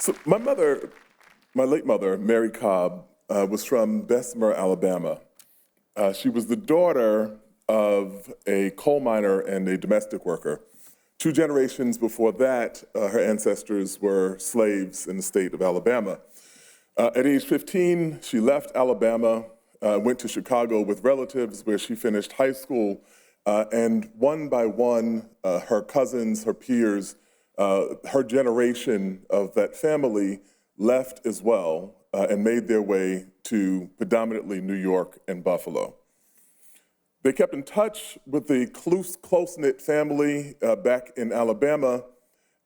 So my late mother, Mary Cobb, was from Bessemer, Alabama. She was the daughter of a coal miner and a domestic worker. 2 generations before that, her ancestors were slaves in the state of Alabama. At age 15, she left Alabama, went to Chicago with relatives where she finished high school, and one by one, her cousins, her peers, her generation of that family left as well and made their way to predominantly New York and Buffalo. They kept in touch with the close-knit family back in Alabama,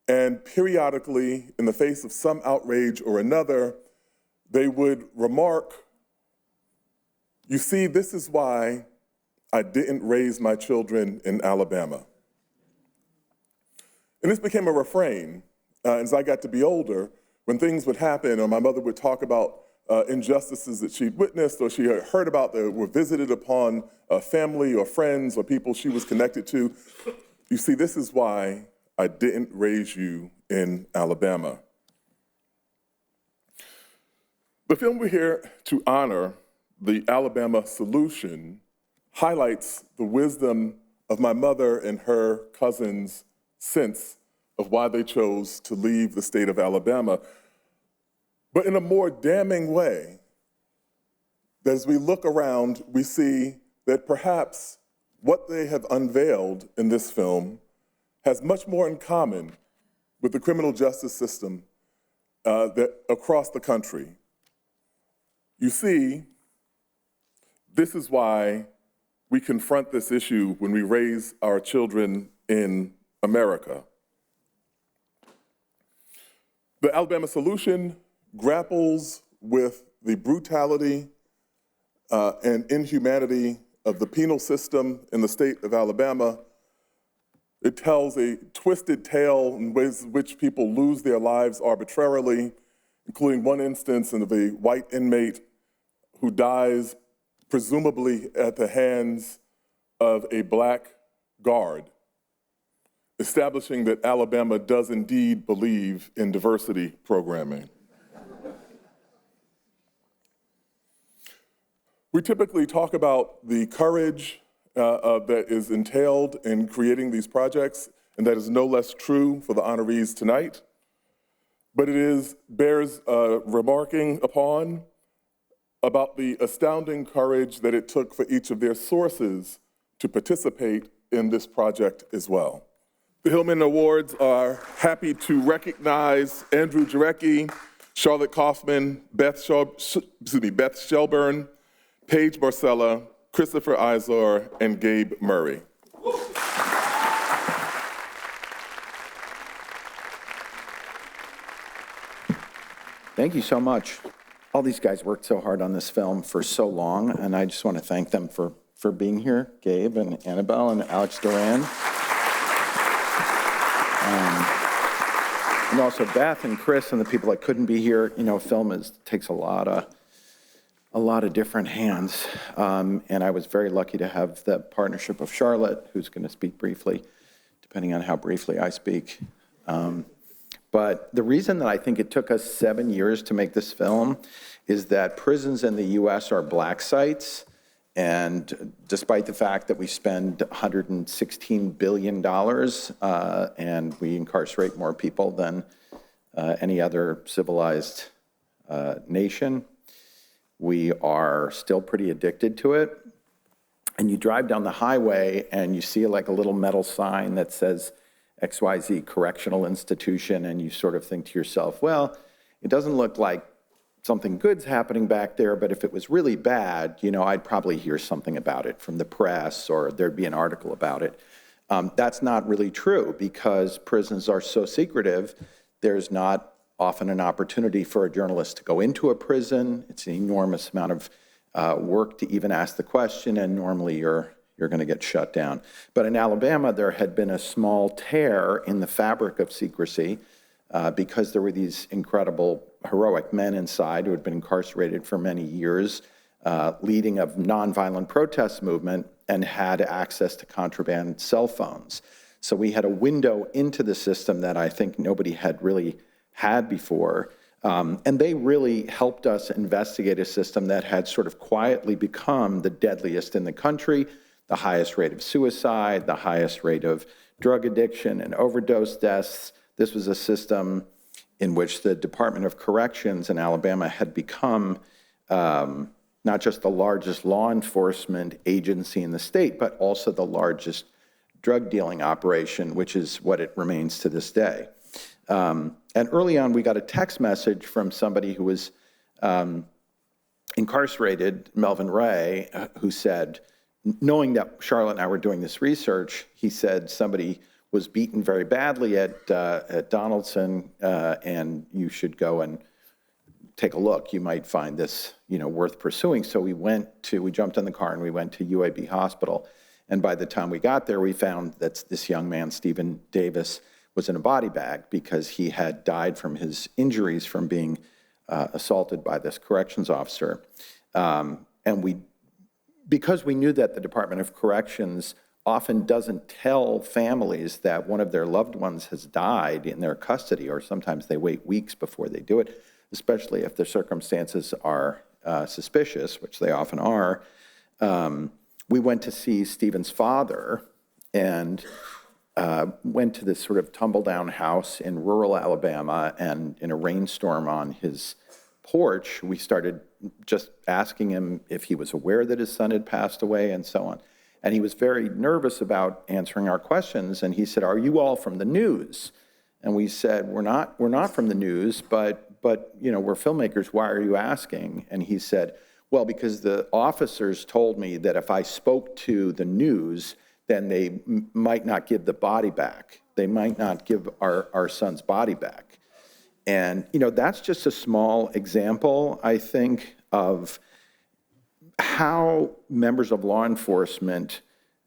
and periodically, in the face of some outrage or another, they would remark, "You see, this is why I didn't raise my children in Alabama." And this became a refrain as I got to be older. When things would happen, or my mother would talk about injustices that she'd witnessed or she had heard about that were visited upon family or friends or people she was connected to, "You see, this is why I didn't raise you in Alabama." The film we're here to honor, The Alabama Solution, highlights the wisdom of my mother and her cousins' sense of why they chose to leave the state of Alabama. But in a more damning way, that as we look around, we see that perhaps what they have unveiled in this film has much more in common with the criminal justice system that across the country. You see, this is why we confront this issue when we raise our children in America. The Alabama Solution grapples with the brutality and inhumanity of the penal system in the state of Alabama. It tells a twisted tale in ways in which people lose their lives arbitrarily, including one instance of a white inmate who dies presumably at the hands of a black guard, establishing that Alabama does indeed believe in diversity programming. We typically talk about the courage that is entailed in creating these projects, and that is no less true for the honorees tonight. But it bears remarking upon about the astounding courage that it took for each of their sources to participate in this project as well. The Hillman Awards are happy to recognize Andrew Jarecki, Charlotte Kaufman, Beth Shelburne, Paige Barcella, Christopher Izor, and Gabe Murray. Thank you so much. All these guys worked so hard on this film for so long, and I just want to thank them for being here, Gabe and Annabelle and Alex Duran. And also Beth and Chris and the people that couldn't be here. You know, film takes a lot of different hands, and I was very lucky to have the partnership of Charlotte, who's going to speak briefly, depending on how briefly I speak. But the reason that I think it took us 7 years to make this film is that prisons in the US are black sites, and despite the fact that we spend $116 billion and we incarcerate more people than any other civilized nation, we are still pretty addicted to it. And you drive down the highway and you see like a little metal sign that says XYZ Correctional Institution, and you sort of think to yourself, well, it doesn't look like something good's happening back there, but if it was really bad, you know, I'd probably hear something about it from the press or there'd be an article about it. That's not really true because prisons are so secretive. There's not often an opportunity for a journalist to go into a prison. It's an enormous amount of work to even ask the question, and normally you're going to get shut down. But in Alabama, there had been a small tear in the fabric of secrecy because there were these incredible, heroic men inside who had been incarcerated for many years, leading a nonviolent protest movement, and had access to contraband cell phones. So we had a window into the system that I think nobody had really had before. And they really helped us investigate a system that had sort of quietly become the deadliest in the country, the highest rate of suicide, the highest rate of drug addiction and overdose deaths. This was a system in which the Department of Corrections in Alabama had become not just the largest law enforcement agency in the state, but also the largest drug dealing operation, which is what it remains to this day. And early on, we got a text message from somebody who was incarcerated, Melvin Ray, who said, knowing that Charlotte and I were doing this research, he said somebody was beaten very badly at Donaldson, and you should go and take a look. You might find this, worth pursuing. So we jumped in the car and we went to UAB Hospital. And by the time we got there, we found that this young man, Stephen Davis, was in a body bag because he had died from his injuries from being assaulted by this corrections officer. Because we knew that the Department of Corrections often doesn't tell families that one of their loved ones has died in their custody, or sometimes they wait weeks before they do it, especially if the circumstances are suspicious, which they often are. We went to see Stephen's father and went to this sort of tumble-down house in rural Alabama, and in a rainstorm on his porch, we started just asking him if he was aware that his son had passed away and so on. And he was very nervous about answering our questions, and he said, "Are you all from the news?" And we said, we're not from the news, but we're filmmakers, why are you asking? And he said, well, because the officers told me that if I spoke to the news, then they might not give the body back. They might not give our son's body back. And, that's just a small example, I think, of how members of law enforcement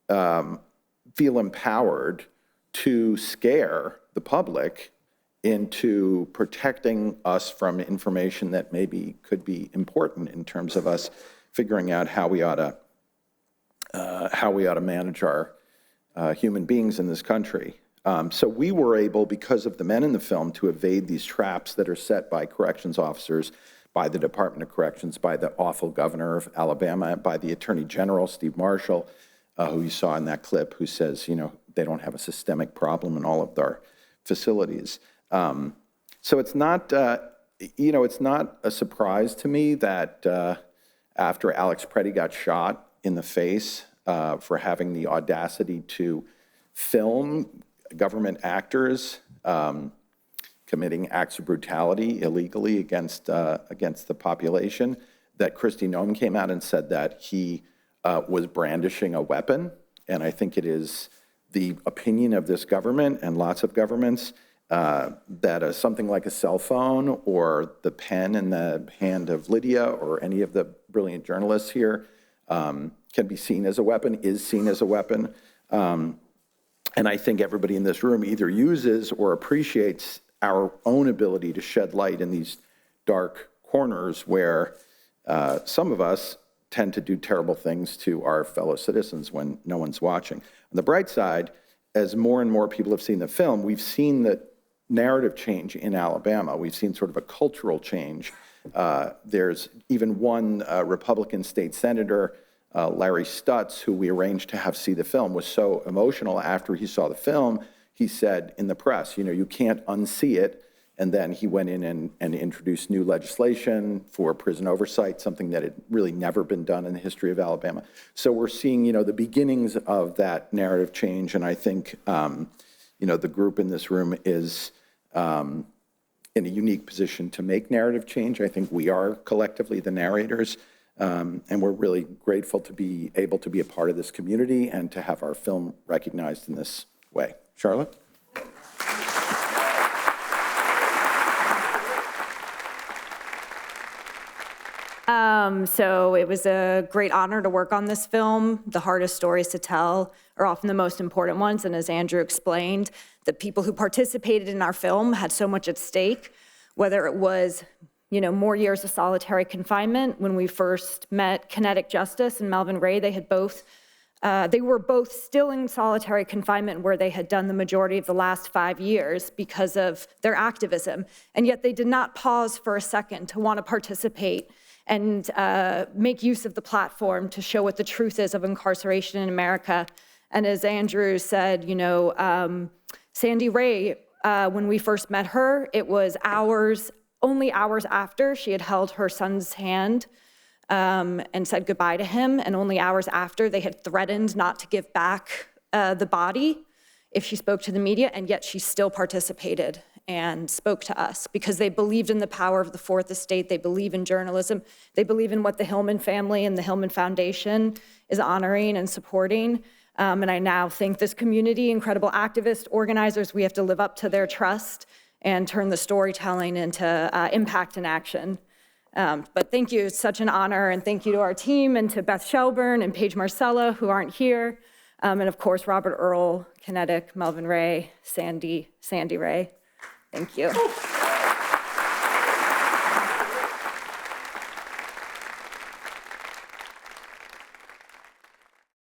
feel empowered to scare the public into protecting us from information that maybe could be important in terms of us figuring out how we ought to manage our human beings in this country. So we were able, because of the men in the film, to evade these traps that are set by corrections officers, by the Department of Corrections, by the awful governor of Alabama, by the Attorney General, Steve Marshall, who you saw in that clip, who says, they don't have a systemic problem in all of their facilities. So it's not, it's not a surprise to me that after Alex Preddy got shot in the face for having the audacity to film government actors committing acts of brutality illegally against the population, that Kristi Noem came out and said that he was brandishing a weapon. And I think it is the opinion of this government and lots of governments that something like a cell phone or the pen in the hand of Lydia or any of the brilliant journalists here can be seen as a weapon, is seen as a weapon. And I think everybody in this room either uses or appreciates our own ability to shed light in these dark corners where some of us tend to do terrible things to our fellow citizens when no one's watching. On the bright side, as more and more people have seen the film, we've seen the narrative change in Alabama. We've seen sort of a cultural change. There's even one Republican state senator, Larry Stutz, who we arranged to have see the film, was so emotional after he saw the film, he said in the press, you can't unsee it. And then he went in and introduced new legislation for prison oversight, something that had really never been done in the history of Alabama. So we're seeing, the beginnings of that narrative change. And I think, the group in this room is in a unique position to make narrative change. I think we are collectively the narrators. And we're really grateful to be able to be a part of this community and to have our film recognized in this way. Charlotte? So it was a great honor to work on this film. The hardest stories to tell are often the most important ones. And as Andrew explained, the people who participated in our film had so much at stake, whether it was, more years of solitary confinement. When we first met Kinetic Justice and Melvin Ray, they had both They were both still in solitary confinement where they had done the majority of the last 5 years because of their activism, and yet they did not pause for a second to want to participate and make use of the platform to show what the truth is of incarceration in America. And as Andrew said, you know, Sandy Ray, when we first met her, it was only hours after she had held her son's hand and said goodbye to him, and only hours after they had threatened not to give back the body if she spoke to the media, and yet she still participated and spoke to us because they believed in the power of the Fourth Estate. They believe in journalism. They believe in what the Hillman family and the Hillman Foundation is honoring and supporting. And I now think this community, incredible activists, organizers, we have to live up to their trust and turn the storytelling into impact and action. But thank you, it's such an honor, and thank you to our team and to Beth Shelburne and Paige Marcella, who aren't here, and of course, Robert Earl, Kinetic, Melvin Ray, Sandy Ray. Thank you.